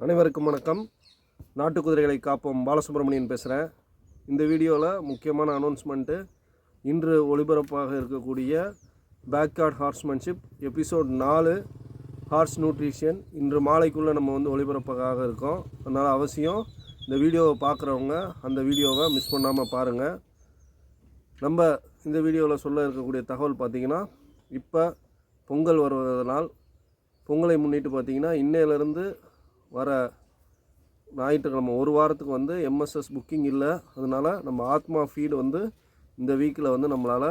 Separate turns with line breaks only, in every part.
அனைவருக்கும் வணக்கம். நாட்டு குதிரைகளை காப்போம் பாலசுப்ரமணியன் பேசுகிறேன். இந்த வீடியோவில் முக்கியமான அனௌன்ஸ்மெண்ட்டு, இன்று ஒளிபரப்பாக இருக்கக்கூடிய backyard horsemanship episode 4 horse nutrition இன்று மாலைக்குள்ளே நம்ம ஒளிபரப்பாக இருக்கோம். அதனால் அவசியம் இந்த வீடியோவை பார்க்குறவங்க அந்த வீடியோவை மிஸ் பண்ணாமல் பாருங்கள். நம்ம இந்த வீடியோவில் சொல்ல இருக்கக்கூடிய தகவல் பார்த்திங்கன்னா, இப்போ பொங்கல் வருவதனால் பொங்கலை முன்னிட்டு இன்னையிலேருந்து வர ஞாயிற்றுக்கிழமை ஒரு வாரத்துக்கு எம்எஸ்எஸ் புக்கிங் இல்லை. அதனால் நம்ம ஆத்மா ஃபீடு இந்த வீக்கில் நம்மளால்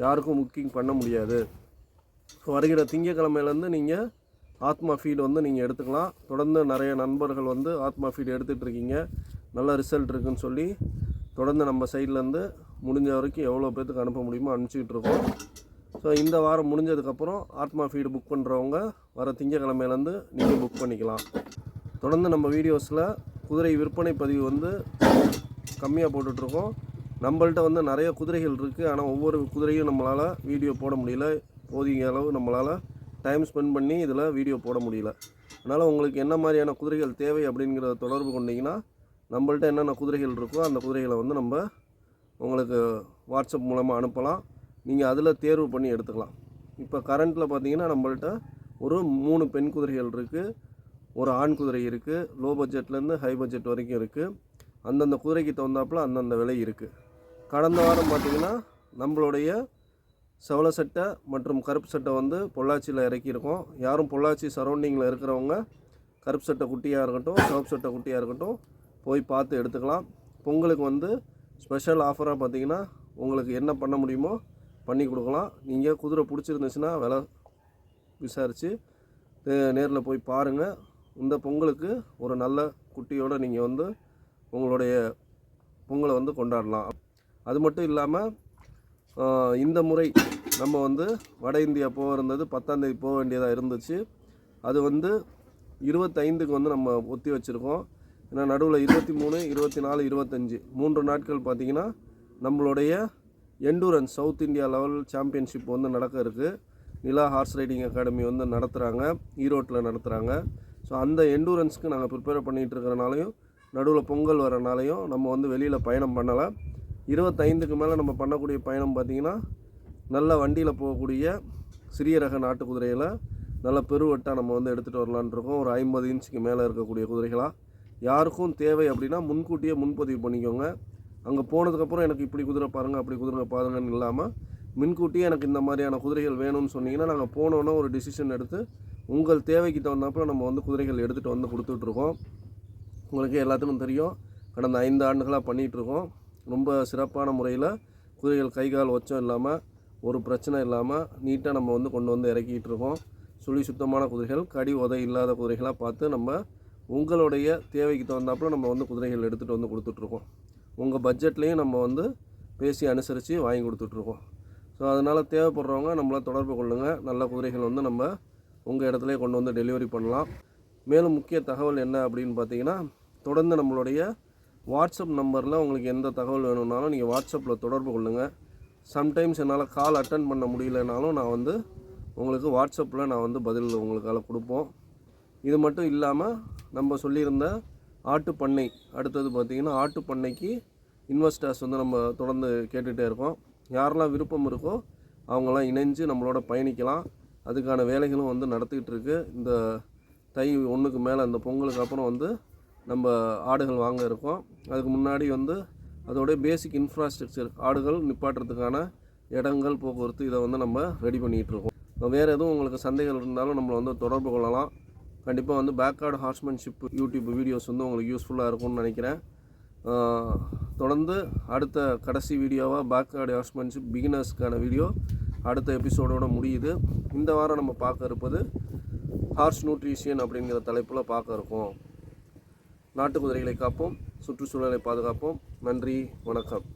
யாருக்கும் புக்கிங் பண்ண முடியாது. வருகிற திங்கக்கிழமையிலேருந்து நீங்கள் ஆத்மா ஃபீடு நீங்கள் எடுத்துக்கலாம். தொடர்ந்து நிறைய நண்பர்கள் ஆத்மா ஃபீடு எடுத்துகிட்டு இருக்கீங்க, நல்ல ரிசல்ட் இருக்குதுன்னு சொல்லி தொடர்ந்து நம்ம சைட்லேருந்து முடிஞ்ச வரைக்கும் எவ்வளோ பேர்த்துக்கு அனுப்ப முடியுமோ அனுப்பிச்சிக்கிட்டு இருக்கோம். ஸோ இந்த வாரம் முடிஞ்சதுக்கப்புறம் ஆத்மா ஃபீடு புக் பண்ணுறவங்க வர திங்கக்கிழமையிலேருந்து நீங்கள் புக் பண்ணிக்கலாம். தொடர்ந்து நம்ம வீடியோஸில் குதிரை விற்பனை பதிவு கம்மியாக போட்டுட்ருக்கோம். நம்மள்கிட்ட நிறைய குதிரைகள் இருக்குது. ஆனால் ஒவ்வொரு குதிரையும் நம்மளால் வீடியோ போட முடியல. போதிய அளவு நம்மளால் டைம் ஸ்பெண்ட் பண்ணி இதில் வீடியோ போட முடியல. அதனால் உங்களுக்கு என்ன மாதிரியான குதிரைகள் தேவை அப்படிங்கிறத தொடர்பு கொண்டிங்கன்னா, நம்மள்கிட்ட என்னென்ன குதிரைகள் இருக்கோ அந்த குதிரைகளை நம்ம உங்களுக்கு வாட்ஸ்அப் மூலமாக அனுப்பலாம். நீங்கள் அதில் தேர்வு பண்ணி எடுத்துக்கலாம். இப்போ கரண்ட்டில் பார்த்தீங்கன்னா நம்மள்கிட்ட ஒரு 3 பெண் குதிரைகள் இருக்குது, ஒரு ஆண் குதிரை இருக்குது. லோ பட்ஜெட்லேருந்து ஹை பட்ஜெட் வரைக்கும் இருக்குது. அந்தந்த குதிரைக்கு தகுந்தாப்பில் அந்தந்த விலை இருக்குது. கடந்த வாரம் பார்த்திங்கன்னா நம்மளுடைய செவல சட்டை மற்றும் கருப்பு சட்டை பொள்ளாச்சியில் இறக்கியிருக்கோம். யாரும் பொள்ளாச்சி சரௌண்டிங்கில் இருக்கிறவங்க கருப்பு சட்டை குட்டியாக இருக்கட்டும், சிவப்பு சட்டை குட்டியாக இருக்கட்டும் போய் பார்த்து எடுத்துக்கலாம். பொங்கலுக்கு ஸ்பெஷல் ஆஃபராக பார்த்திங்கன்னா உங்களுக்கு என்ன பண்ண முடியுமோ பண்ணி கொடுக்கலாம். நீங்கள் குதிரை பிடிச்சிருந்துச்சுன்னா விலை விசாரித்து நேரில் போய் பாருங்கள். இந்த பொங்கலுக்கு ஒரு நல்ல குட்டியோடு நீங்கள் உங்களுடைய பொங்கலை கொண்டாடலாம். அது மட்டும் இல்லாமல் இந்த முறை நம்ம வட இந்தியா போக இருந்தது, 10ஆம் தேதி போக வேண்டியதாக இருந்துச்சு. அது 25க்கு நம்ம ஒத்தி வச்சுருக்கோம். ஏன்னா நடுவில் 23, 24, 25 3 நாட்கள் பார்த்திங்கன்னா நம்மளுடைய endurance south India level championship நடக்க இருக்குது. நிலா ஹார்ஸ் ரைடிங் அகாடமி நடத்துகிறாங்க, ஈரோட்டில் நடத்துகிறாங்க. ஸோ அந்த எண்டூரன்ஸ்க்கு நாங்கள் ப்ரிப்பேர் பண்ணிகிட்டு இருக்கிறனாலையும் நடுவில் பொங்கல் வரனாலையும் நம்ம வெளியில் பயணம் பண்ணலை. 25க்கு மேலே நம்ம பண்ணக்கூடிய பயணம் பார்த்திங்கன்னா நல்ல வண்டியில் போகக்கூடிய சிறிய ரக நாட்டு குதிரைகளை நல்ல பெருவட்டாக நம்ம எடுத்துகிட்டு வரலான் இருக்கோம். ஒரு 50 இன்ச்சுக்கு மேலே இருக்கக்கூடிய குதிரைகளாக யாருக்கும் தேவை அப்படின்னா முன்கூட்டியே முன்பதிவு பண்ணிக்கோங்க. அங்கே போனதுக்கப்புறம் எனக்கு இப்படி குதிரை பாருங்கள் அப்படி குதிரை பாருங்கன்னு இல்லாமல் முன்கூட்டியே எனக்கு இந்த மாதிரியான குதிரைகள் வேணும்னு சொன்னீங்கன்னா நாங்கள் போனோன்னா ஒரு டிசிஷன் எடுத்து உங்கள் தேவைக்கு தகுந்தாப்பில் நம்ம குதிரைகள் எடுத்துகிட்டு கொடுத்துட்ருக்கோம். உங்களுக்கு எல்லாத்துக்கும் தெரியும், கடந்த 5 ஆண்டுகளாக பண்ணிகிட்ருக்கோம். ரொம்ப சிறப்பான முறையில் குதிரைகள் கை கால் ஒச்சம் இல்லாமல் ஒரு பிரச்சனை இல்லாமல் நீட்டாக நம்ம கொண்டு இறக்கிட்டு இருக்கோம். சுழி சுத்தமான குதிரைகள், கடி உதை இல்லாத குதிரைகளாக பார்த்து நம்ம உங்களுடைய தேவைக்கு தகுந்தாப்பில் நம்ம குதிரைகள் எடுத்துகிட்டு கொடுத்துட்ருக்கோம். உங்கள் பட்ஜெட்லேயும் நம்ம பேசி அனுசரித்து வாங்கி கொடுத்துட்ருக்கோம். ஸோ அதனால் தேவைப்படுறவங்க நம்மளை தொடர்பு கொள்ளுங்கள். நல்ல குதிரைகள் நம்ம உங்கள் இடத்துலையே கொண்டு டெலிவரி பண்ணலாம். மேலும் முக்கிய தகவல் என்ன அப்படின்னு பார்த்தீங்கன்னா, தொடர்ந்து நம்மளுடைய வாட்ஸ்அப் நம்பரில் உங்களுக்கு எந்த தகவல் வேணும்னாலும் நீங்கள் வாட்ஸ்அப்பில் தொடர்பு கொள்ளுங்கள். சம்டைம்ஸ் என்னால் கால் அட்டன் பண்ண முடியலனாலும் நான் உங்களுக்கு வாட்ஸ்அப்பில் நான் பதில் உங்களுக்கால் கொடுப்போம். இது மட்டும் இல்லாமல் நம்ம சொல்லியிருந்த ஆட்டுப்பண்ணை அடுத்தது பார்த்திங்கன்னா ஆட்டுப்பண்ணைக்கு இன்வெஸ்டர்ஸ் நம்ம தொடர்ந்து கேட்டுகிட்டே இருக்கோம். யாரெல்லாம் விருப்பம் இருக்கோ அவங்களாம் இணைஞ்சு நம்மளோட பயணிக்கலாம். அதுக்கான வேலைகளும் நடத்திக்கிட்டு இருக்குது. இந்த தை 1க்கு மேலே அந்த பொங்கலுக்கு அப்புறம் நம்ம ஆடுகள் வாங்க இருக்கோம். அதுக்கு முன்னாடி அதோடைய பேசிக் இன்ஃப்ராஸ்ட்ரக்சர், ஆடுகள் நிப்பாட்டுறதுக்கான இடங்கள், போக்குவரத்து இதை நம்ம ரெடி பண்ணிகிட்ருக்கோம். வேறு எதுவும் உங்களுக்கு சந்தேகம் இருந்தாலும் நம்மளை தொடர்பு கொள்ளலாம். கண்டிப்பாக பேக்யார்ட் ஹார்ஸ்மேன்ஷிப் யூடியூப் வீடியோஸ் உங்களுக்கு யூஸ்ஃபுல்லாக இருக்கும்னு நினைக்கிறேன். தொடர்ந்து அடுத்த கடைசி வீடியோவாக பேக்யார்ட் ஹார்ஸ்மேன்ஷிப் பிகினர்ஸ்க்கான வீடியோ அடுத்த எபிசோடோடு முடியுது. இந்த வாரம் நம்ம பார்க்க இருப்பது ஹார்ஸ் நியூட்ரிஷன் அப்படிங்கிற தலைப்பில் பார்க்க இருக்கோம். நாட்டு குதிரைகளை காப்போம், சுற்றுச்சூழலை பாதுகாப்போம். நன்றி, வணக்கம்.